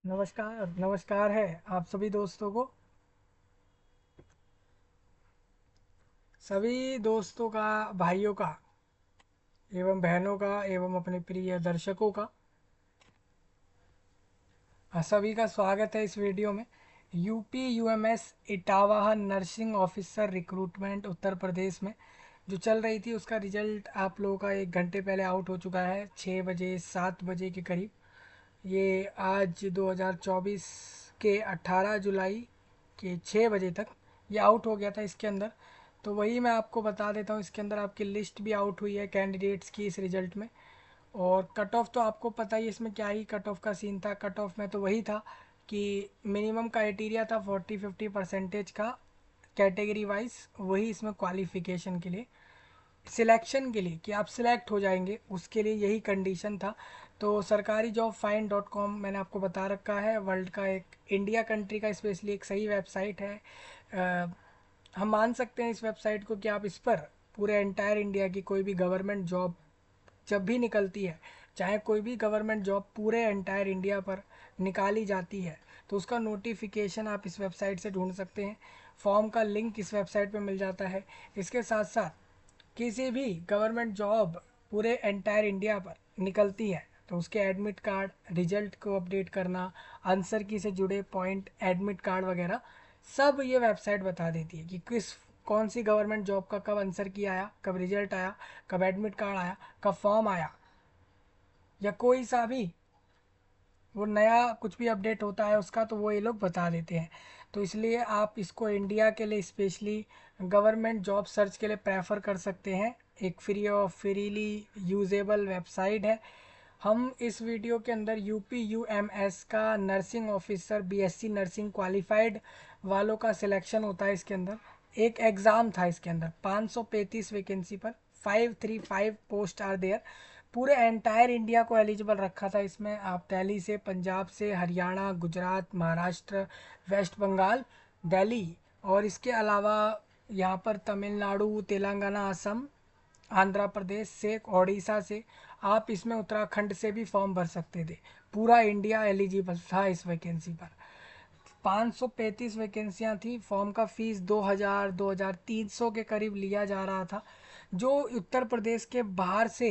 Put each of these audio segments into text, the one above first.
नमस्कार नमस्कार है आप सभी दोस्तों को। सभी दोस्तों का, भाइयों का एवं बहनों का एवं अपने प्रिय दर्शकों का सभी का स्वागत है इस वीडियो में। UP UMS Etawah nursing officer recruitment Uttar Pradesh में जो चल रही थी उसका रिजल्ट आप लोगों का 1 घंटे पहले आउट हो चुका है, 6 बजे 7 बजे के करीब। ये आज 2024 के 18 जुलाई के 6 बजे तक ये आउट हो गया था इसके अंदर। तो वही मैं आपको बता देता हूँ, इसके अंदर आपकी लिस्ट भी आउट हुई है कैंडिडेट्स की इस रिज़ल्ट में। और कट ऑफ तो आपको पता ही है इसमें क्या ही कट ऑफ का सीन था। कट ऑफ में तो वही था कि मिनिमम क्राइटेरिया था 40-50 परसेंटेज का कैटेगरी वाइज, वही इसमें क्वालिफिकेशन के लिए, सिलेक्शन के लिए कि आप सिलेक्ट हो जाएंगे, उसके लिए यही कंडीशन था। तो सरकारी जॉब फाइंड डॉट कॉम मैंने आपको बता रखा है, वर्ल्ड का एक, इंडिया कंट्री का स्पेशली एक सही वेबसाइट है। हम मान सकते हैं इस वेबसाइट को कि आप इस पर पूरे एंटायर इंडिया की कोई भी गवर्नमेंट जॉब जब भी निकलती है, चाहे कोई भी गवर्नमेंट जॉब पूरे एंटायर इंडिया पर निकाली जाती है, तो उसका नोटिफिकेशन आप इस वेबसाइट से ढूंढ सकते हैं। फॉर्म का लिंक इस वेबसाइट पे मिल जाता है। इसके साथ साथ किसी भी गवर्नमेंट जॉब पूरे एंटायर इंडिया पर निकलती है तो उसके एडमिट कार्ड, रिजल्ट को अपडेट करना, आंसर की से जुड़े पॉइंट, एडमिट कार्ड वगैरह सब ये वेबसाइट बता देती है कि किस, कौन सी गवर्नमेंट जॉब का कब आंसर की आया, कब रिजल्ट आया, कब एडमिट कार्ड आया, कब फॉर्म आया, या कोई सा भी वो नया कुछ भी अपडेट होता है उसका, तो वो ये लोग बता देते हैं। तो इसलिए आप इसको इंडिया के लिए स्पेशली गवर्नमेंट जॉब सर्च के लिए प्रेफर कर सकते हैं। एक फ्रीली यूजेबल वेबसाइट है। हम इस वीडियो के अंदर यूपी यूएमएस का nursing officer BSc nursing qualified वालों का सिलेक्शन होता है। इसके अंदर एक एग्ज़ाम था, इसके अंदर 535 वैकेंसी पर 535 पोस्ट आर देयर। पूरे एंटायर इंडिया को एलिजिबल रखा था इसमें। आप दिल्ली से, पंजाब से, हरियाणा, गुजरात, महाराष्ट्र, वेस्ट बंगाल, दिल्ली, और इसके अलावा यहाँ पर तमिलनाडु, तेलंगाना, असम, आंध्र प्रदेश से, ओडिशा से, आप इसमें उत्तराखंड से भी फॉर्म भर सकते थे। पूरा इंडिया एलिजिबल था इस वैकेंसी पर। 535 वैकेंसियाँ थी। फॉर्म का फीस 2000 2300 के करीब लिया जा रहा था। जो उत्तर प्रदेश के बाहर से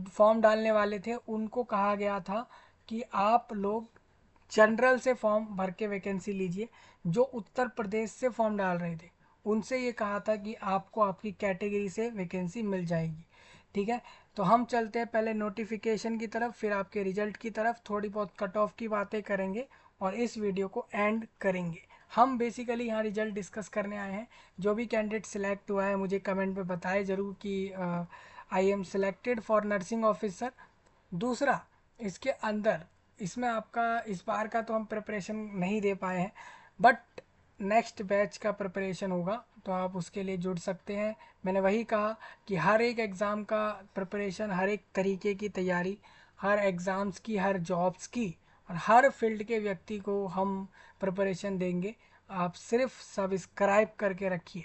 फॉर्म डालने वाले थे उनको कहा गया था कि आप लोग जनरल से फॉर्म भर के वैकेंसी लीजिए। जो उत्तर प्रदेश से फॉर्म डाल रहे थे उनसे ये कहा था कि आपको आपकी कैटेगरी से वैकेंसी मिल जाएगी। ठीक है, तो हम चलते हैं पहले नोटिफिकेशन की तरफ, फिर आपके रिजल्ट की तरफ, थोड़ी बहुत कट ऑफ की बातें करेंगे और इस वीडियो को एंड करेंगे। हम बेसिकली यहाँ रिजल्ट डिस्कस करने आए हैं। जो भी कैंडिडेट सिलेक्ट हुआ है मुझे कमेंट में बताए ज़रूर कि I am selected for nursing officer. दूसरा, इसके अंदर, इसमें आपका इस बार का तो हम प्रिपरेशन नहीं दे पाए हैं, बट नेक्स्ट बैच का प्रिपरेशन होगा तो आप उसके लिए जुड़ सकते हैं। मैंने वही कहा कि हर एक एग्ज़ाम का प्रिपरेशन, हर एक तरीके की तैयारी, हर एग्ज़ाम्स की, हर जॉब्स की और हर फील्ड के व्यक्ति को हम प्रिपरेशन देंगे। आप सिर्फ सब्सक्राइब करके रखिए,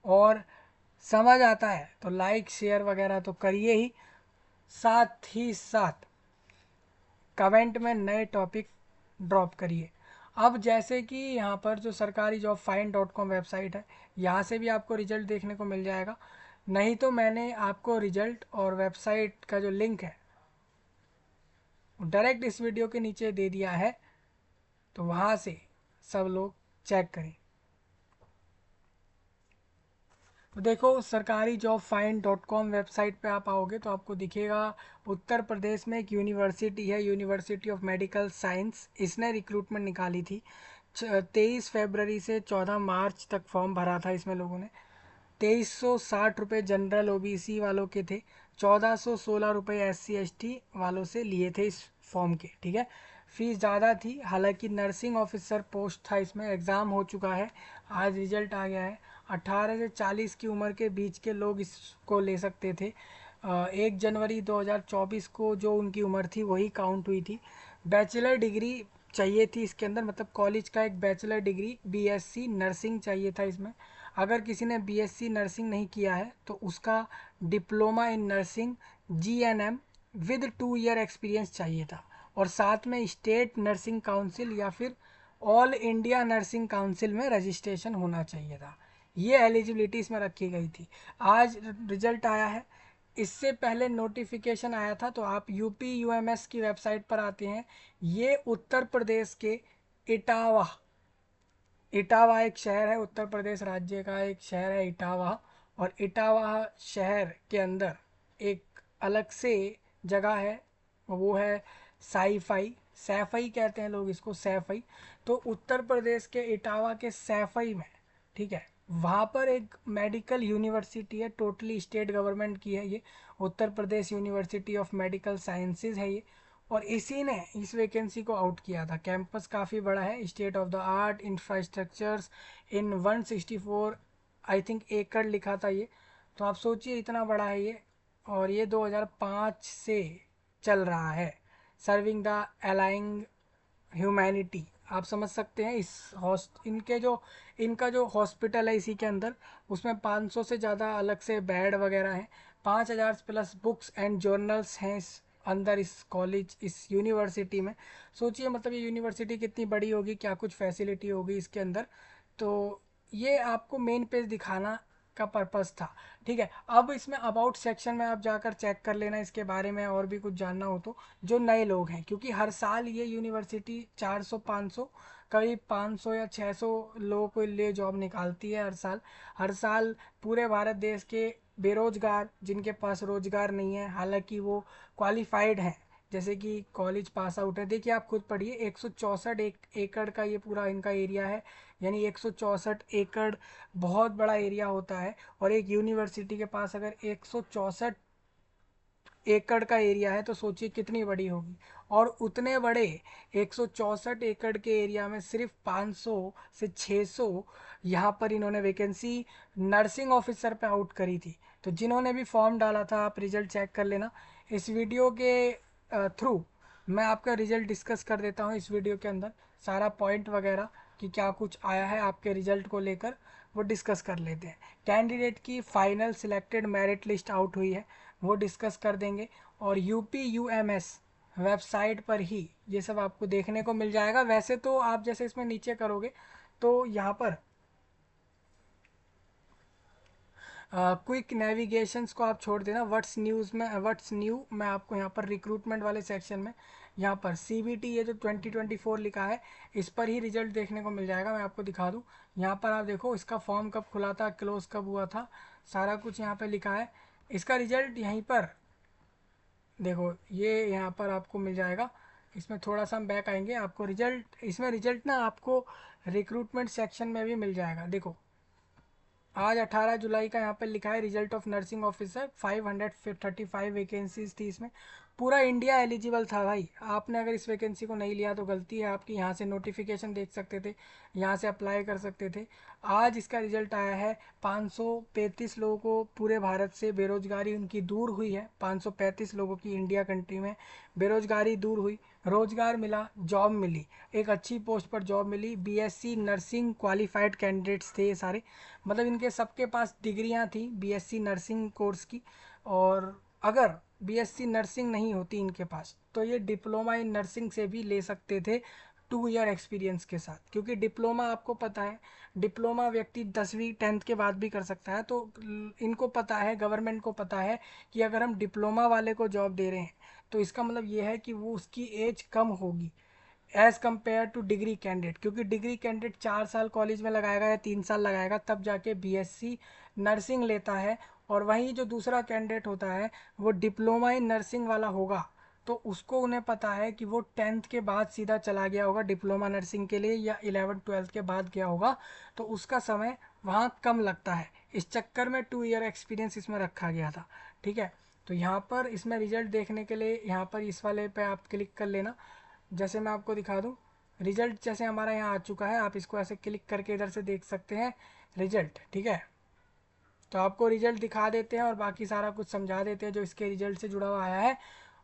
और समझ आता है तो लाइक शेयर वगैरह तो करिए ही, साथ ही साथ कमेंट में नए टॉपिक ड्रॉप करिए। अब जैसे कि यहाँ पर जो सरकारी job find dot com website है, यहाँ से भी आपको रिजल्ट देखने को मिल जाएगा। नहीं तो मैंने आपको रिजल्ट और वेबसाइट का जो लिंक है डायरेक्ट इस वीडियो के नीचे दे दिया है, तो वहाँ से सब लोग चेक करें। तो देखो, सरकारी job find dot com website पे आप आओगे तो आपको दिखेगा उत्तर प्रदेश में एक यूनिवर्सिटी है, यूनिवर्सिटी ऑफ मेडिकल साइंस। इसने रिक्रूटमेंट निकाली थी। 23 फरवरी से 14 मार्च तक फॉर्म भरा था इसमें लोगों ने। 2360 रुपये जनरल ओबीसी वालों के थे, 1416 रुपये SC ST वालों से लिए थे इस फॉर्म के। ठीक है, फीस ज़्यादा थी। हालांकि नर्सिंग ऑफिसर पोस्ट था, इसमें एग्ज़ाम हो चुका है, आज रिजल्ट आ गया है। 18 से 40 की उम्र के बीच के लोग इसको ले सकते थे। 1 जनवरी 2024 को जो उनकी उम्र थी वही काउंट हुई थी। बैचलर डिग्री चाहिए थी इसके अंदर, मतलब कॉलेज का एक बैचलर डिग्री BSc नर्सिंग चाहिए था इसमें। अगर किसी ने BSc नर्सिंग नहीं किया है तो उसका diploma in nursing GNM with 2 year experience चाहिए था। और साथ में स्टेट नर्सिंग काउंसिल या फिर ऑल इंडिया नर्सिंग काउंसिल में रजिस्ट्रेशन होना चाहिए था। ये एलिजिबिलिटी इसमें रखी गई थी। आज रिजल्ट आया है, इससे पहले नोटिफिकेशन आया था। तो आप यूपी यूएमएस की वेबसाइट पर आते हैं। ये उत्तर प्रदेश के इटावा, इटावा एक शहर है, उत्तर प्रदेश राज्य का एक शहर है इटावा। और इटावा शहर के अंदर एक अलग से जगह है, वो है साईफाई, सैफई कहते हैं लोग इसको, सैफई। तो उत्तर प्रदेश के इटावा के सैफई में, ठीक है, वहाँ पर एक मेडिकल यूनिवर्सिटी है, टोटली स्टेट गवर्नमेंट की है ये, Uttar Pradesh university of medical sciences है ये। और इसी ने इस वैकेंसी को आउट किया था। कैंपस काफ़ी बड़ा है, state of the art infrastructures in 164 I think एकड़ लिखा था ये। तो आप सोचिए इतना बड़ा है ये, और ये 2005 से चल रहा है। सर्विंग द अलाइंग ह्यूमैनिटी, आप समझ सकते हैं। इस इनका जो हॉस्पिटल है इसी के अंदर, उसमें 500 से ज़्यादा अलग से बेड वगैरह हैं। 5000 प्लस बुक्स एंड जर्नल्स हैं इस अंदर, इस कॉलेज, इस यूनिवर्सिटी में। सोचिए मतलब ये यूनिवर्सिटी कितनी बड़ी होगी, क्या कुछ फैसिलिटी होगी इसके अंदर। तो ये आपको मेन पेज दिखाना का पर्पस था, ठीक है। अब इसमें अबाउट सेक्शन में आप जाकर चेक कर लेना इसके बारे में, और भी कुछ जानना हो तो, जो नए लोग हैं, क्योंकि हर साल ये यूनिवर्सिटी 400-500, करीब 500 या 600 लोगों के लिए जॉब निकालती है हर साल। हर साल पूरे भारत देश के बेरोजगार, जिनके पास रोजगार नहीं है, हालांकि वो क्वालिफाइड हैं, जैसे कि कॉलेज पास आउट है, देखिए आप खुद पढ़िए, 164 एकड़ का ये पूरा इनका एरिया है। यानी 164 एकड़ बहुत बड़ा एरिया होता है। और एक यूनिवर्सिटी के पास अगर 164 एकड़ का एरिया है तो सोचिए कितनी बड़ी होगी। और उतने बड़े 164 एकड़ के एरिया में सिर्फ 500 से 600 यहाँ पर इन्होंने वैकेंसी नर्सिंग ऑफिसर पे आउट करी थी। तो जिन्होंने भी फॉर्म डाला था, आप रिजल्ट चेक कर लेना। इस वीडियो के थ्रू मैं आपका रिजल्ट डिस्कस कर देता हूँ इस वीडियो के अंदर, सारा पॉइंट वगैरह कि क्या कुछ आया है आपके रिजल्ट को लेकर, वो डिस्कस कर लेते हैं। कैंडिडेट की final selected merit list out हुई है, वो डिस्कस कर देंगे। और यूपी यूएमएस वेबसाइट पर ही ये सब आपको देखने को मिल जाएगा। वैसे तो आप जैसे इसमें नीचे करोगे तो यहाँ पर क्विक नेविगेशंस को आप छोड़ देना, व्हाट्स न्यूज़ में, व्हाट्स न्यू मैं आपको यहाँ पर रिक्रूटमेंट वाले सेक्शन में, यहाँ पर सीबीटी ये जो 2024 लिखा है, इस पर ही रिजल्ट देखने को मिल जाएगा। मैं आपको दिखा दूँ, यहाँ पर आप देखो इसका फॉर्म कब खुला था, क्लोज कब हुआ था, सारा कुछ यहाँ पर लिखा है। इसका रिजल्ट यहीं पर देखो, ये यहाँ पर आपको मिल जाएगा। इसमें थोड़ा सा हम बैक आएंगे, आपको रिजल्ट, इसमें रिजल्ट ना आपको रिक्रूटमेंट सेक्शन में भी मिल जाएगा। देखो आज 18 जुलाई का यहाँ पर लिखा है, result of nursing officer 535 vacancies थी इसमें। पूरा इंडिया एलिजिबल था भाई। आपने अगर इस वैकेंसी को नहीं लिया तो गलती है आपकी। यहाँ से नोटिफिकेशन देख सकते थे, यहाँ से अप्लाई कर सकते थे। आज इसका रिजल्ट आया है। 535 लोगों को पूरे भारत से बेरोजगारी उनकी दूर हुई है। 535 लोगों की इंडिया कंट्री में बेरोजगारी दूर हुई, रोजगार मिला, जॉब मिली, एक अच्छी पोस्ट पर जॉब मिली। बीएससी नर्सिंग क्वालिफाइड कैंडिडेट्स थे ये सारे, मतलब इनके सबके पास डिग्रियां थी बीएससी नर्सिंग कोर्स की। और अगर बीएससी नर्सिंग नहीं होती इनके पास तो ये डिप्लोमा इन नर्सिंग से भी ले सकते थे 2 ईयर एक्सपीरियंस के साथ, क्योंकि डिप्लोमा आपको पता है, डिप्लोमा व्यक्ति 10वीं 10th के बाद भी कर सकता है। तो इनको पता है, गवर्नमेंट को पता है कि अगर हम डिप्लोमा वाले को जॉब दे रहे हैं तो इसका मतलब ये है कि वो उसकी एज कम होगी as compare two degree candidate, क्योंकि डिग्री कैंडिडेट 4 साल कॉलेज में लगाएगा या 3 साल लगाएगा तब जाके बीएससी नर्सिंग लेता है। और वहीं जो दूसरा कैंडिडेट होता है वो डिप्लोमा इन नर्सिंग वाला होगा, तो उसको उन्हें पता है कि वो 10th के बाद सीधा चला गया होगा डिप्लोमा नर्सिंग के लिए, या 11th-12th के बाद गया होगा, तो उसका समय वहाँ कम लगता है। इस चक्कर में 2 ईयर एक्सपीरियंस इसमें रखा गया था, ठीक है। तो यहाँ पर इसमें रिजल्ट देखने के लिए यहाँ पर इस वाले पे आप क्लिक कर लेना। जैसे मैं आपको दिखा दूँ, रिजल्ट जैसे हमारा यहाँ आ चुका है, आप इसको ऐसे क्लिक करके इधर से देख सकते हैं रिजल्ट, ठीक है। तो आपको रिजल्ट दिखा देते हैं और बाकी सारा कुछ समझा देते हैं जो इसके रिजल्ट से जुड़ा हुआ आया है।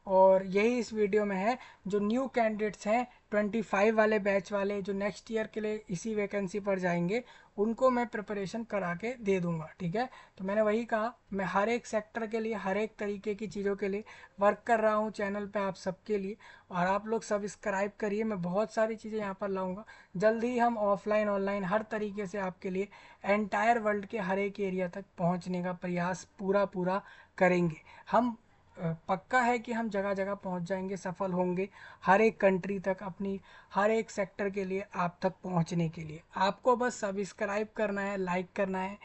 और यही इस वीडियो में है। जो न्यू कैंडिडेट्स हैं 25 वाले बैच वाले जो नेक्स्ट ईयर के लिए इसी वैकेंसी पर जाएंगे, उनको मैं प्रिपरेशन करा के दे दूंगा। ठीक है, तो मैंने वही कहा, मैं हर एक सेक्टर के लिए हर एक तरीके की चीज़ों के लिए वर्क कर रहा हूँ चैनल पे आप सबके लिए। और आप लोग सब्सक्राइब करिए, मैं बहुत सारी चीज़ें यहाँ पर लाऊंगा। जल्द ही हम ऑफलाइन ऑनलाइन हर तरीके से आपके लिए एंटायर वर्ल्ड के हर एक एरिया तक पहुँचने का प्रयास पूरा पूरा करेंगे। हम पक्का है कि हम जगह जगह पहुंच जाएंगे, सफल होंगे हर एक कंट्री तक, अपनी हर एक सेक्टर के लिए आप तक पहुंचने के लिए। आपको बस सब्सक्राइब करना है, लाइक करना है,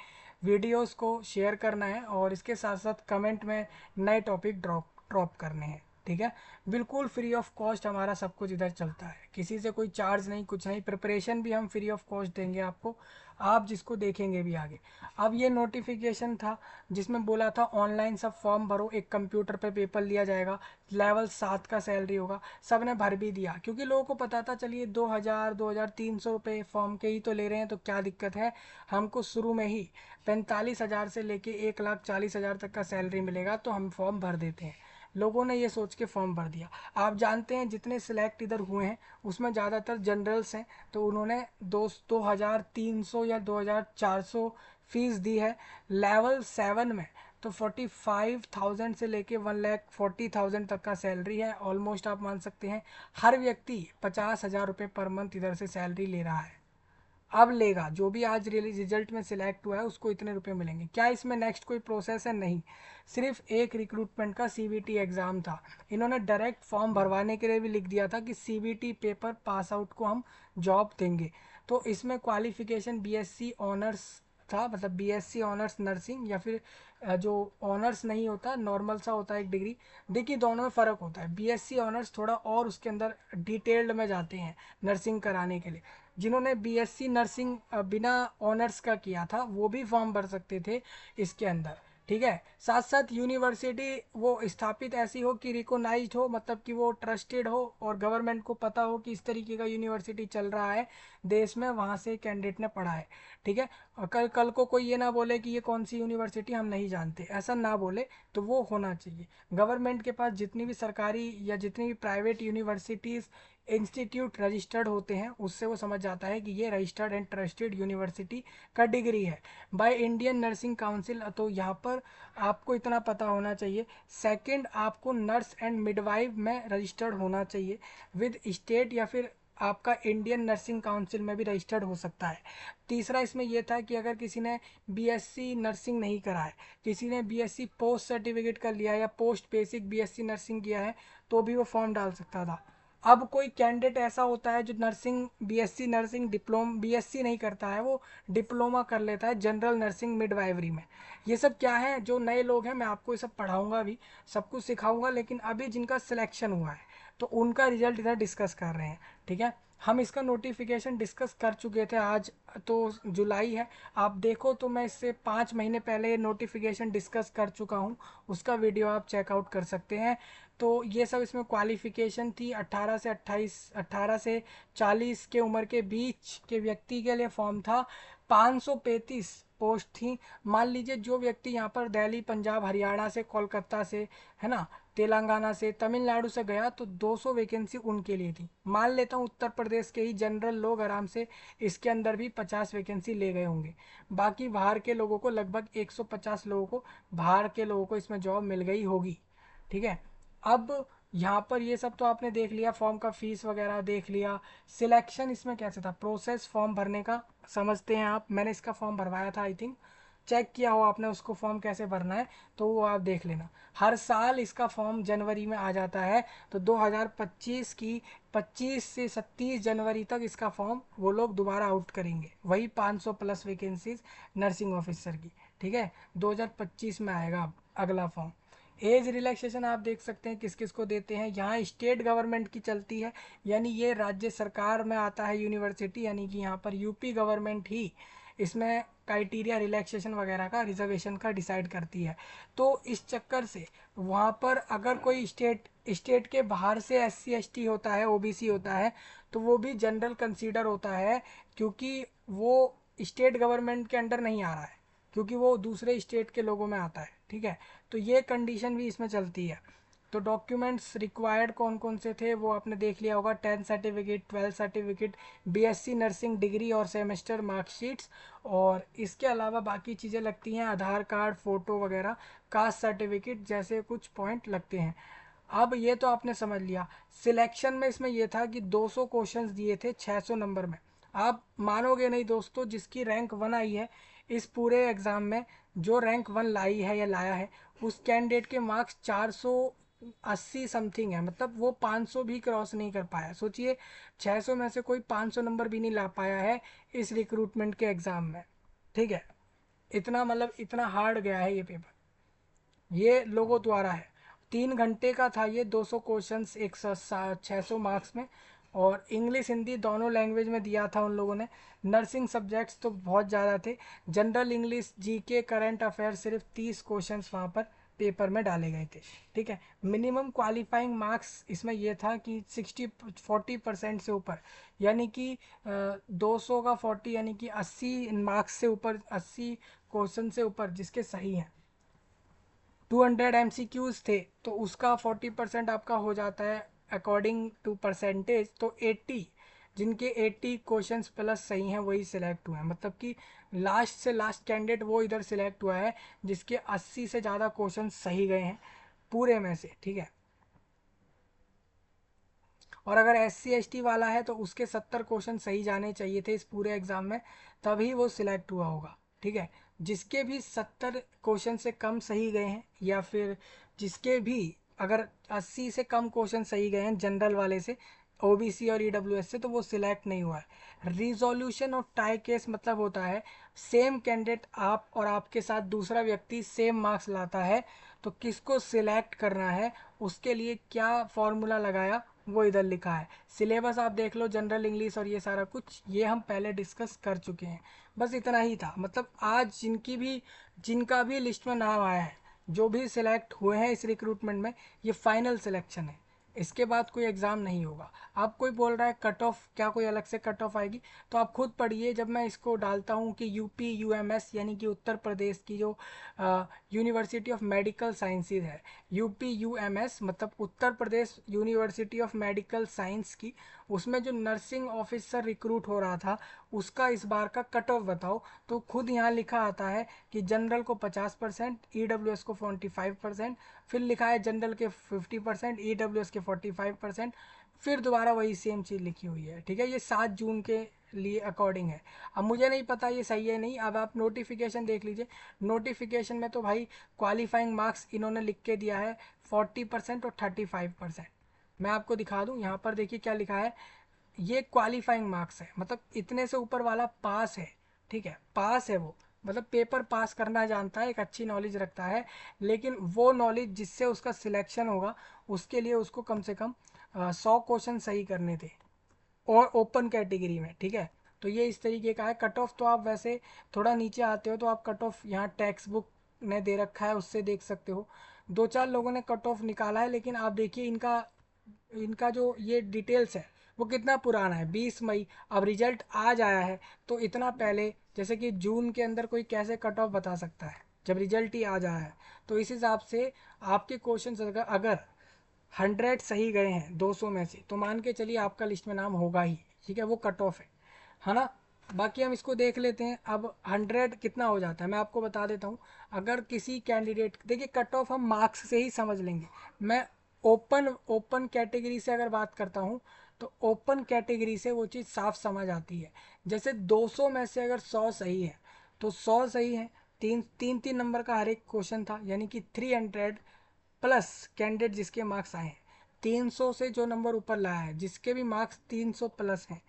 वीडियोस को शेयर करना है और इसके साथ साथ कमेंट में नए टॉपिक ड्रॉप करने हैं। ठीक है, बिल्कुल फ्री ऑफ कॉस्ट हमारा सब कुछ इधर चलता है, किसी से कोई चार्ज नहीं, कुछ नहीं। प्रिपरेशन भी हम फ्री ऑफ कॉस्ट देंगे आपको, आप जिसको देखेंगे भी आगे। अब ये नोटिफिकेशन था जिसमें बोला था ऑनलाइन सब फॉर्म भरो, एक कंप्यूटर पे पेपर लिया जाएगा, लेवल 7 का सैलरी होगा। सब ने भर भी दिया क्योंकि लोगों को पता था चलिए 2,000 2,300 रुपये फॉर्म के ही तो ले रहे हैं, तो क्या दिक्कत है, हमको शुरू में ही 45,000 से लेके 1,40,000 तक का सैलरी मिलेगा, तो हम फॉर्म भर देते हैं। लोगों ने ये सोच के फॉर्म भर दिया। आप जानते हैं जितने सिलेक्ट इधर हुए हैं उसमें ज़्यादातर जनरल्स हैं, तो उन्होंने 2,300 या 2,400 फीस दी है। लेवल 7 में तो 45,000 से लेके 1,40,000 तक का सैलरी है। ऑलमोस्ट आप मान सकते हैं हर व्यक्ति 50,000 रुपये पर मंथ इधर से सैलरी ले रहा है। अब लेगा, जो भी आज रिजल्ट में सिलेक्ट हुआ है उसको इतने रुपए मिलेंगे। क्या इसमें नेक्स्ट कोई प्रोसेस है? नहीं, सिर्फ एक रिक्रूटमेंट का सीबीटी एग्ज़ाम था। इन्होंने डायरेक्ट फॉर्म भरवाने के लिए भी लिख दिया था कि सीबीटी पेपर पास आउट को हम जॉब देंगे। तो इसमें क्वालिफिकेशन बीएससी ऑनर्स था, मतलब बीएससी ऑनर्स नर्सिंग, या फिर जो ऑनर्स नहीं होता, नॉर्मल सा होता है एक डिग्री। देखिए दोनों में फ़र्क होता है, बीएससी ऑनर्स थोड़ा और उसके अंदर डिटेल्ड में जाते हैं नर्सिंग कराने के लिए। जिन्होंने बीएससी नर्सिंग बिना ऑनर्स का किया था वो भी फॉर्म भर सकते थे इसके अंदर। ठीक है, साथ साथ यूनिवर्सिटी वो स्थापित ऐसी हो कि रिकोगनाइज्ड हो, मतलब कि वो ट्रस्टेड हो और गवर्नमेंट को पता हो कि इस तरीके का यूनिवर्सिटी चल रहा है देश में, वहाँ से कैंडिडेट ने पढ़ा है। ठीक है, और कल कल को कोई ये ना बोले कि ये कौन सी यूनिवर्सिटी हम नहीं जानते, ऐसा ना बोले, तो वो होना चाहिए। गवर्नमेंट के पास जितनी भी सरकारी या जितनी भी प्राइवेट यूनिवर्सिटीज़ इंस्टीट्यूट रजिस्टर्ड होते हैं उससे वो समझ जाता है कि ये रजिस्टर्ड एंड ट्रस्टेड यूनिवर्सिटी का डिग्री है बाय इंडियन नर्सिंग काउंसिल। तो यहाँ पर आपको इतना पता होना चाहिए। सेकंड, आपको नर्स एंड मिडवाइफ में रजिस्टर्ड होना चाहिए विद स्टेट, या फिर आपका इंडियन नर्सिंग काउंसिल में भी रजिस्टर्ड हो सकता है। तीसरा इसमें यह था कि अगर किसी ने बीएससी नर्सिंग नहीं करा है, किसी ने बीएससी पोस्ट सर्टिफिकेट कर लिया है या पोस्ट बेसिक बीएससी नर्सिंग किया है, तो भी वो फॉर्म डाल सकता था। अब कोई कैंडिडेट ऐसा होता है जो nursing BSc nursing diploma BSc नहीं करता है, वो डिप्लोमा कर लेता है जनरल नर्सिंग मिडवाइवरी में। ये सब क्या है, जो नए लोग हैं मैं आपको ये सब पढ़ाऊंगा भी, सब कुछ सिखाऊंगा, लेकिन अभी जिनका सिलेक्शन हुआ है तो उनका रिजल्ट इधर डिस्कस कर रहे हैं। ठीक है, हम इसका नोटिफिकेशन डिस्कस कर चुके थे, आज तो जुलाई है, आप देखो तो मैं इससे 5 महीने पहले नोटिफिकेशन डिस्कस कर चुका हूँ, उसका वीडियो आप चेकआउट कर सकते हैं। तो ये सब इसमें क्वालिफ़िकेशन थी 18 से 28, 18 से 40 के उम्र के बीच के व्यक्ति के लिए फॉर्म था। 535 पोस्ट थी। मान लीजिए जो व्यक्ति यहाँ पर दिल्ली, पंजाब, हरियाणा से, कोलकाता से, है ना, तेलंगाना से, तमिलनाडु से गया तो 200 वैकेंसी उनके लिए थी। मान लेता हूँ उत्तर प्रदेश के ही जनरल लोग आराम से इसके अंदर भी 50 वैकेंसी ले गए होंगे। बाकी बाहर के लोगों को लगभग 150 लोगों को, बाहर के लोगों को इसमें जॉब मिल गई होगी। ठीक है, अब यहाँ पर ये सब तो आपने देख लिया, फॉर्म का फीस वगैरह देख लिया। सिलेक्शन इसमें कैसे था, प्रोसेस फॉर्म भरने का समझते हैं आप। मैंने इसका फॉर्म भरवाया था, आई थिंक चेक किया हो आपने उसको, फॉर्म कैसे भरना है तो वो आप देख लेना। हर साल इसका फॉर्म जनवरी में आ जाता है, तो 2025 की 25 से 27 जनवरी तक इसका फॉर्म वो लोग दोबारा आउट करेंगे, वही 500 प्लस वैकेंसीज नर्सिंग ऑफिसर की। ठीक है, 2025 में आएगा अब अगला फॉर्म। एज रिलैक्सेशन आप देख सकते हैं किस किस को देते हैं। यहाँ स्टेट गवर्नमेंट की चलती है, यानी ये राज्य सरकार में आता है यूनिवर्सिटी, यानी कि यहाँ पर यूपी गवर्नमेंट ही इसमें क्राइटेरिया रिलैक्सेशन वगैरह का, रिजर्वेशन का डिसाइड करती है। तो इस चक्कर से वहाँ पर अगर कोई स्टेट के बाहर से एससी एसटी होता है, ओबीसी होता है, तो वो भी जनरल कंसीडर होता है, क्योंकि वो स्टेट गवर्नमेंट के अंडर नहीं आ रहा है, क्योंकि वो दूसरे स्टेट के लोगों में आता है। ठीक है, तो ये कंडीशन भी इसमें चलती है। तो डॉक्यूमेंट्स रिक्वायर्ड कौन कौन से थे वो आपने देख लिया होगा, 10 certificate, 12 certificate, BSc nursing degree और सेमेस्टर मार्कशीट्स, और इसके अलावा बाकी चीज़ें लगती हैं, आधार कार्ड, फ़ोटो वगैरह, कास्ट सर्टिफिकेट जैसे कुछ पॉइंट लगते हैं। अब ये तो आपने समझ लिया। सिलेक्शन में इसमें ये था कि 200 क्वेश्चंस दिए थे 600 नंबर में। आप मानोगे नहीं दोस्तों, जिसकी रैंक 1 आई है इस पूरे एग्ज़ाम में, जो रैंक 1 लाई है या लाया है, उस कैंडिडेट के मार्क्स 480 समथिंग है। मतलब वो 500 भी क्रॉस नहीं कर पाया। सोचिए 600 में से कोई 500 नंबर भी नहीं ला पाया है इस रिक्रूटमेंट के एग्ज़ाम में। ठीक है, इतना मतलब इतना हार्ड गया है ये पेपर, ये लोगों द्वारा है। 3 घंटे का था ये, 200 क्वेश्चंस 600 मार्क्स में, और इंग्लिश हिंदी दोनों लैंग्वेज में दिया था उन लोगों ने। नर्सिंग सब्जेक्ट्स तो बहुत ज़्यादा थे, general English, GK, current affair, सिर्फ 30 क्वेश्चंस वहाँ पर पेपर में डाले गए थे। ठीक है, मिनिमम क्वालिफाइंग मार्क्स इसमें यह था कि 40% से ऊपर, यानी कि 200 का 40 यानी कि 80 मार्क्स से ऊपर, 80 क्वेश्चन से ऊपर जिसके सही हैं। 200 MCQs थे तो उसका 40% आपका हो जाता है अकॉर्डिंग टू परसेंटेज, तो 80, जिनके 80 क्वेश्चंस प्लस सही हैं वही सिलेक्ट हुए हैं। मतलब कि लास्ट से लास्ट कैंडिडेट वो इधर सिलेक्ट हुआ है जिसके 80 से ज़्यादा क्वेश्चन सही गए हैं पूरे में से। ठीक है, और अगर SC ST वाला है तो उसके 70 क्वेश्चन सही जाने चाहिए थे इस पूरे एग्ज़ाम में, तभी वो सिलेक्ट हुआ होगा। ठीक है, जिसके भी 70 क्वेश्चन से कम सही गए हैं, या फिर जिसके भी अगर 80 से कम क्वेश्चन सही गए हैं जनरल वाले से, OBC और EWS से, तो वो सिलेक्ट नहीं हुआ है। रिजोल्यूशन ऑफ टाई केस मतलब होता है सेम कैंडिडेट आप और आपके साथ दूसरा व्यक्ति सेम मार्क्स लाता है, तो किसको सिलेक्ट करना है उसके लिए क्या फॉर्मूला लगाया वो इधर लिखा है। सिलेबस आप देख लो, जनरल इंग्लिश और ये सारा कुछ ये हम पहले डिस्कस कर चुके हैं। बस इतना ही था। मतलब आज जिनका भी लिस्ट में नाम आया है, जो भी सिलेक्ट हुए हैं इस रिक्रूटमेंट में, ये फाइनल सिलेक्शन है, इसके बाद कोई एग्ज़ाम नहीं होगा। आप कोई बोल रहा है कट ऑफ, क्या कोई अलग से कट ऑफ आएगी, तो आप खुद पढ़िए। जब मैं इसको डालता हूँ कि UP UMS यानी कि उत्तर प्रदेश की जो यूनिवर्सिटी ऑफ मेडिकल साइंसेज है, UP UMS मतलब Uttar Pradesh university of medical science की, उसमें जो नर्सिंग ऑफिसर रिक्रूट हो रहा था उसका इस बार का कट ऑफ बताओ, तो खुद यहाँ लिखा आता है कि जनरल को 50%, EWS को 45%, फिर लिखा है जनरल के 50%, EWS के 45%, फिर दोबारा वही सेम चीज़ लिखी हुई है। ठीक है, ये 7 जून के लिए अकॉर्डिंग है। अब मुझे नहीं पता ये सही है नहीं, अब आप नोटिफिकेशन देख लीजिए। नोटिफिकेशन में तो भाई क्वालिफाइंग मार्क्स इन्होंने लिख के दिया है 40% और 35%। मैं आपको दिखा दूं, यहाँ पर देखिए क्या लिखा है, ये क्वालिफाइंग मार्क्स है, मतलब इतने से ऊपर वाला पास है। ठीक है, पास है वो, मतलब पेपर पास करना जानता है, एक अच्छी नॉलेज रखता है, लेकिन वो नॉलेज जिससे उसका सिलेक्शन होगा उसके लिए उसको कम से कम 100 क्वेश्चन सही करने थे, और ओपन कैटेगरी में। ठीक है, तो ये इस तरीके का है। कट ऑफ तो आप वैसे थोड़ा नीचे आते हो तो आप कट ऑफ यहाँ टेक्स्ट बुक ने दे रखा है उससे देख सकते हो। 2-4 लोगों ने कट ऑफ निकाला है, लेकिन आप देखिए इनका इनका जो ये डिटेल्स है वो कितना पुराना है, 20 मई। अब रिजल्ट आज आया है, तो इतना पहले जैसे कि जून के अंदर कोई कैसे कट ऑफ बता सकता है जब रिजल्ट ही आज आया है। तो इस हिसाब से आपके क्वेश्चन अगर 100 सही गए हैं 200 में से, तो मान के चलिए आपका लिस्ट में नाम होगा ही। ठीक है, वो कट ऑफ है ना। बाकी हम इसको देख लेते हैं। अब 100 कितना हो जाता है मैं आपको बता देता हूँ। अगर किसी कैंडिडेट, देखिए कट ऑफ हम मार्क्स से ही समझ लेंगे। मैं ओपन कैटेगरी से अगर बात करता हूँ तो ओपन कैटेगरी से वो चीज़ साफ समझ आती है। जैसे 200 में से अगर 100 सही है तो 100 सही है, तीन तीन तीन नंबर का हर एक क्वेश्चन था, यानी कि 300 प्लस कैंडिडेट जिसके मार्क्स आए हैं। 300 से जो नंबर ऊपर लाया है, जिसके भी मार्क्स 300 प्लस हैं,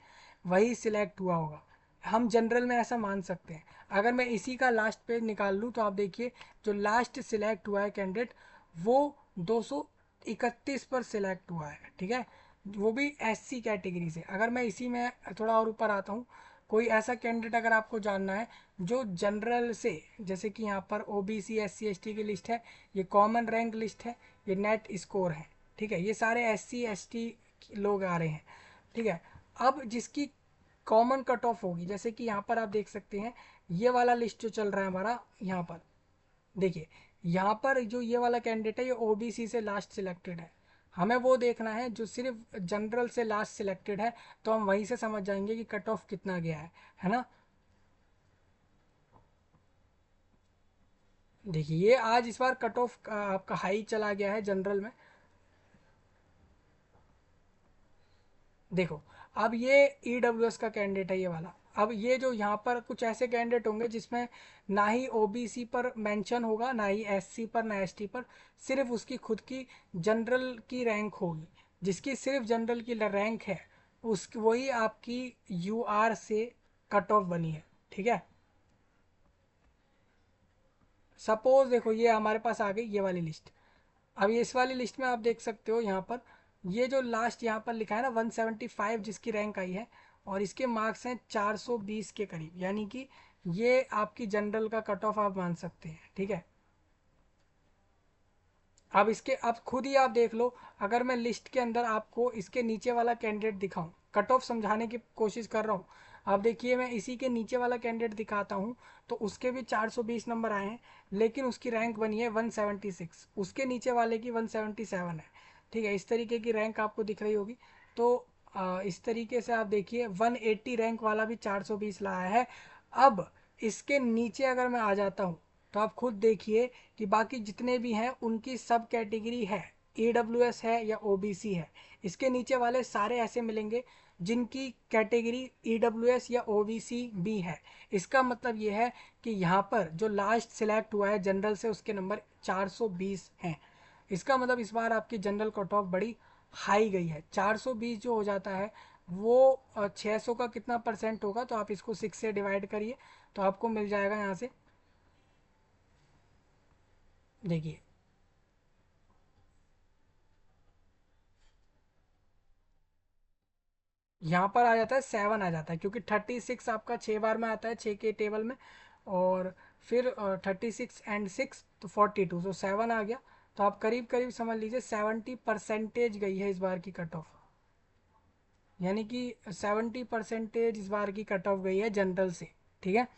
वही सिलेक्ट हुआ होगा। हम जनरल में ऐसा मान सकते हैं। अगर मैं इसी का लास्ट पेज निकाल लूँ तो आप देखिए, जो लास्ट सिलेक्ट हुआ है कैंडिडेट, वो 231 पर सिलेक्ट हुआ है। ठीक है, वो भी SC कैटेगरी से। अगर मैं इसी में थोड़ा और ऊपर आता हूँ, कोई ऐसा कैंडिडेट अगर आपको जानना है जो जनरल से, जैसे कि यहाँ पर OBC SC ST की लिस्ट है, ये कॉमन रैंक लिस्ट है, ये नेट स्कोर है। ठीक है, ये सारे SC ST लोग आ रहे हैं। ठीक है, अब जिसकी कॉमन कट ऑफ होगी, जैसे कि यहाँ पर आप देख सकते हैं, ये वाला लिस्ट जो चल रहा है हमारा यहाँ पर, देखिए यहाँ पर जो ये वाला कैंडिडेट है ये ओबीसी से लास्ट सिलेक्टेड है, हमें वो देखना है जो सिर्फ जनरल से लास्ट सिलेक्टेड है, तो हम वहीं से समझ जाएंगे कि कट ऑफ कितना गया है ना। देखिए ये आज इस बार कट ऑफ आपका हाई चला गया है जनरल में। देखो अब ये ईडब्ल्यूएस का कैंडिडेट है ये वाला। अब ये जो यहाँ पर कुछ ऐसे कैंडिडेट होंगे जिसमें ना ही ओबीसी पर मेंशन होगा, ना ही एससी पर, ना एसटी पर, सिर्फ उसकी खुद की जनरल की रैंक होगी। जिसकी सिर्फ जनरल की रैंक है उस वही आपकी यूआर से कट ऑफ बनी है, ठीक है। सपोज देखो ये हमारे पास आ गई ये वाली लिस्ट। अब ये इस वाली लिस्ट में आप देख सकते हो यहाँ पर ये जो लास्ट यहाँ पर लिखा है ना 175 जिसकी रैंक आई है, और इसके मार्क्स हैं 420 के करीब, यानी कि ये आपकी जनरल का कट ऑफ आप मान सकते हैं, ठीक है। अब इसके अब खुद ही आप देख लो, अगर मैं लिस्ट के अंदर आपको इसके नीचे वाला कैंडिडेट दिखाऊं, कट ऑफ समझाने की कोशिश कर रहा हूँ। आप देखिए मैं इसी के नीचे वाला कैंडिडेट दिखाता हूँ, तो उसके भी 420 नंबर आए हैं, लेकिन उसकी रैंक बनी है 176, उसके नीचे वाले की 177 है, ठीक है। इस तरीके की रैंक आपको दिख रही होगी। तो इस तरीके से आप देखिए 180 रैंक वाला भी 420 लाया है। अब इसके नीचे अगर मैं आ जाता हूँ, तो आप खुद देखिए कि बाकी जितने भी हैं उनकी सब कैटेगरी है, ईडब्ल्यूएस है या ओबीसी है। इसके नीचे वाले सारे ऐसे मिलेंगे जिनकी कैटेगरी ईडब्ल्यूएस या ओबीसी भी है। इसका मतलब ये है कि यहाँ पर जो लास्ट सिलेक्ट हुआ है जनरल से उसके नंबर 420 हैं। इसका मतलब इस बार आपकी जनरल कट ऑफ बड़ी हाई गई है। 420 जो हो जाता है वो 600 का कितना परसेंट होगा, तो आप इसको 6 से डिवाइड करिए तो आपको मिल जाएगा यहाँ से। देखिए यहाँ पर आ जाता है 7 आ जाता है, क्योंकि 36 आपका 6 बार में आता है 6 के टेबल में, और फिर 36 एंड 6 तो 42, तो 7 आ गया। तो आप करीब करीब समझ लीजिए 70% गई है इस बार की कट ऑफ, यानी कि 70% इस बार की कट ऑफ गई है जनरल से, ठीक है।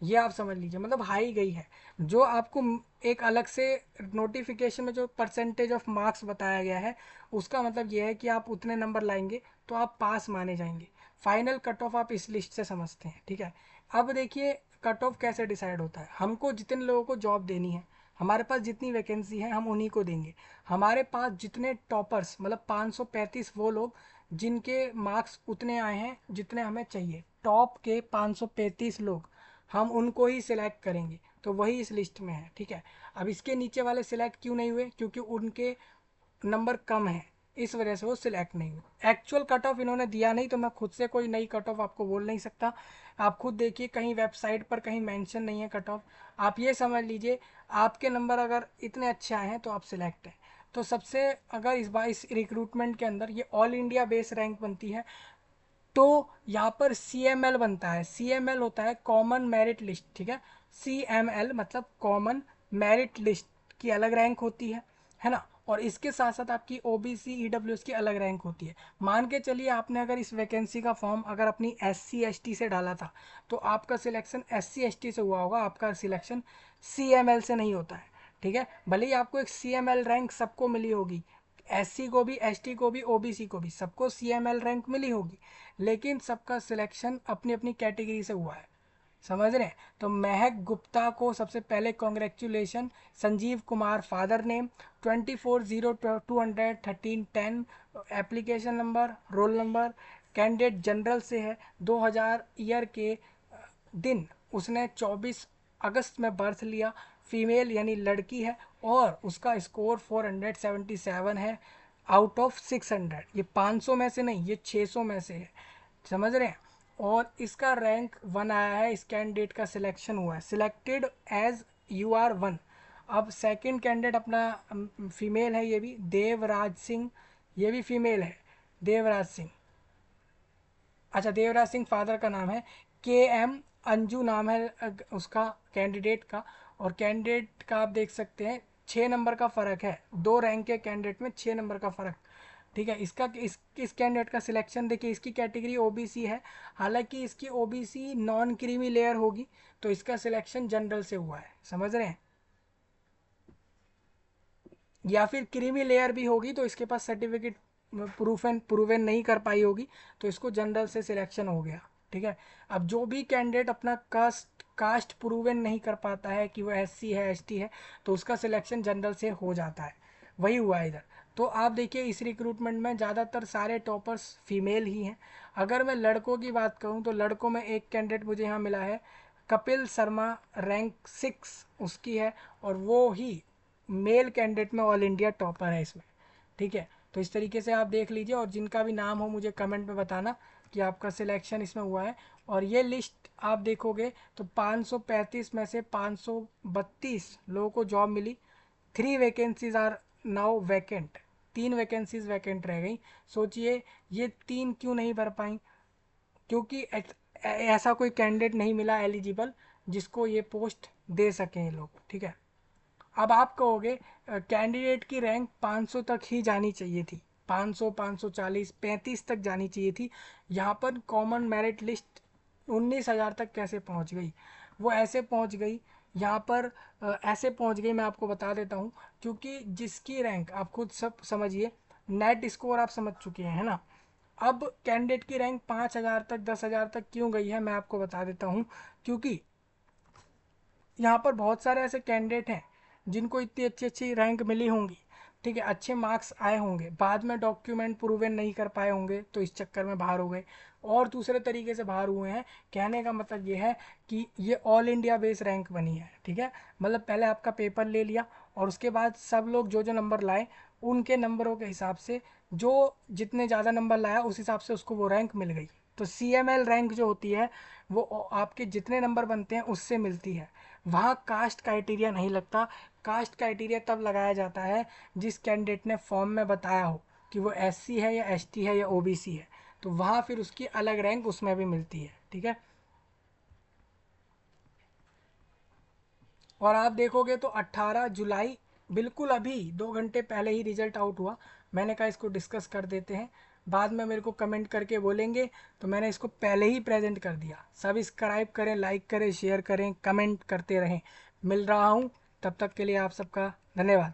ये आप समझ लीजिए मतलब हाई गई है। जो आपको एक अलग से नोटिफिकेशन में जो परसेंटेज ऑफ मार्क्स बताया गया है, उसका मतलब ये है कि आप उतने नंबर लाएंगे तो आप पास माने जाएंगे। फाइनल कट ऑफ आप इस लिस्ट से समझते हैं, ठीक है। अब देखिए कट ऑफ कैसे डिसाइड होता है। हमको जितने लोगों को जॉब देनी है, हमारे पास जितनी वैकेंसी है हम उन्हीं को देंगे। हमारे पास जितने टॉपर्स मतलब 535 वो लोग जिनके मार्क्स उतने आए हैं जितने हमें चाहिए, टॉप के 535 लोग, हम उनको ही सिलेक्ट करेंगे, तो वही इस लिस्ट में है, ठीक है। अब इसके नीचे वाले सिलेक्ट क्यों नहीं हुए, क्योंकि उनके नंबर कम है, इस वजह से वो सिलेक्ट नहीं हुए। एक्चुअल कट ऑफ इन्होंने दिया नहीं, तो मैं खुद से कोई नई कट ऑफ आपको बोल नहीं सकता। आप खुद देखिए कहीं वेबसाइट पर कहीं मेंशन नहीं है कट ऑफ। आप ये समझ लीजिए आपके नंबर अगर इतने अच्छे आए हैं तो आप सिलेक्ट हैं। तो सबसे अगर इस बार इस रिक्रूटमेंट के अंदर ये ऑल इंडिया बेस रैंक बनती है, तो यहाँ पर सी एम एल बनता है। सी एम एल होता है कॉमन मेरिट लिस्ट, ठीक है। सी एम एल मतलब कॉमन मेरिट लिस्ट की अलग रैंक होती है ना। और इसके साथ साथ आपकी O B C E W S की अलग रैंक होती है। मान के चलिए आपने अगर इस वैकेंसी का फॉर्म अगर अपनी एस सी एस टी से डाला था, तो आपका selection S C S T से हुआ होगा, आपका सिलेक्शन सी एम एल से नहीं होता है, ठीक है। भले ही आपको एक सी एम एल रैंक सबको मिली होगी, एससी को भी, एसटी को भी, ओबीसी को भी, सबको सीएमएल रैंक मिली होगी, लेकिन सबका सिलेक्शन अपनी अपनी कैटेगरी से हुआ है, समझ रहे हैं। तो महक गुप्ता को सबसे पहले congratulation. Sanjeev Kumar father name 24021310, application number, roll number, candidate general से है, 2000 ईयर के दिन उसने 24 अगस्त में बर्थ लिया, फीमेल यानी लड़की है, और उसका स्कोर 477 है आउट ऑफ 600। ये 500 में से नहीं, ये 600 में से है, समझ रहे हैं। और इसका रैंक 1 आया है, इस कैंडिडेट का सिलेक्शन हुआ है, सिलेक्टेड एज यू आर 1। अब सेकंड कैंडिडेट अपना फीमेल है, ये भी देवराज सिंह, ये भी फीमेल है, देवराज सिंह। अच्छा देवराज सिंह फादर का नाम है के एम, अंजू नाम है उसका कैंडिडेट का। और कैंडिडेट का आप देख सकते हैं 6 नंबर का फ़र्क है, दो रैंक के कैंडिडेट में 6 नंबर का फ़र्क, ठीक है। इसका इस कैंडिडेट का सिलेक्शन देखिए, इसकी कैटेगरी ओबीसी है, हालांकि इसकी ओबीसी नॉन क्रीमी लेयर होगी, तो इसका सिलेक्शन जनरल से हुआ है, समझ रहे हैं। या फिर क्रीमी लेयर भी होगी तो इसके पास सर्टिफिकेट प्रूवन नहीं कर पाई होगी, तो इसको जनरल से सिलेक्शन हो गया। ठीक है। अब जो भी कैंडिडेट अपना कास्ट प्रूवन नहीं कर पाता है कि वो SC है ST है, तो उसका सिलेक्शन जनरल से हो जाता है। वही हुआ इधर। तो आप देखिए इस रिक्रूटमेंट में ज़्यादातर सारे टॉपर्स फीमेल ही हैं। अगर मैं लड़कों की बात करूं तो लड़कों में एक कैंडिडेट मुझे यहाँ मिला है, कपिल शर्मा, रैंक 6 उसकी है, और वो ही मेल कैंडिडेट में ऑल इंडिया टॉपर है इसमें। ठीक है। तो इस तरीके से आप देख लीजिए, और जिनका भी नाम हो मुझे कमेंट में बताना कि आपका सिलेक्शन इसमें हुआ है। और ये लिस्ट आप देखोगे तो 535 में से 532 लोगों को जॉब मिली। 3 vacancies are now vacant, 3 vacancies vacant रह गई। सोचिए ये 3 क्यों नहीं भर पाई, क्योंकि ऐसा कोई कैंडिडेट नहीं मिला एलिजिबल जिसको ये पोस्ट दे सकें ये लोग। ठीक है। अब आप कहोगे कैंडिडेट की रैंक 500 तक ही जानी चाहिए थी, 500, 540, 35 तक जानी चाहिए थी। यहाँ पर कॉमन मेरिट लिस्ट 19,000 तक कैसे पहुँच गई? वो ऐसे पहुँच गई यहाँ पर, ऐसे पहुँच गई, मैं आपको बता देता हूँ। क्योंकि जिसकी रैंक आप खुद सब समझिए, नेट स्कोर आप समझ चुके हैं, है ना। अब कैंडिडेट की रैंक 5,000 तक, 10,000 तक क्यों गई है, मैं आपको बता देता हूँ। क्योंकि यहाँ पर बहुत सारे ऐसे कैंडिडेट हैं जिनको इतनी अच्छी अच्छी रैंक मिली होंगी, ठीक है, अच्छे मार्क्स आए होंगे, बाद में डॉक्यूमेंट प्रूवन नहीं कर पाए होंगे तो इस चक्कर में बाहर हो गए, और दूसरे तरीके से बाहर हुए हैं। कहने का मतलब ये है कि ये ऑल इंडिया बेस रैंक बनी है। ठीक है। मतलब पहले आपका पेपर ले लिया और उसके बाद सब लोग जो जो नंबर लाए उनके नंबरों के हिसाब से, जो जितने ज़्यादा नंबर लाया उस हिसाब से उसको वो रैंक मिल गई। तो CML रैंक जो होती है वो आपके जितने नंबर बनते हैं उससे मिलती है। वहाँ कास्ट क्राइटेरिया नहीं लगता। कास्ट क्राइटेरिया तब लगाया जाता है जिस कैंडिडेट ने फॉर्म में बताया हो कि वो SC है या ST है या OBC है, तो वहाँ फिर उसकी अलग रैंक उसमें भी मिलती है। ठीक है। और आप देखोगे तो 18 जुलाई, बिल्कुल अभी 2 घंटे पहले ही रिजल्ट आउट हुआ। मैंने कहा इसको डिस्कस कर देते हैं, बाद में मेरे को कमेंट करके बोलेंगे, तो मैंने इसको पहले ही प्रेजेंट कर दिया। सब्सक्राइब करें, लाइक करें, शेयर करें, कमेंट करते रहें। मिल रहा हूँ, तब तक के लिए आप सबका धन्यवाद।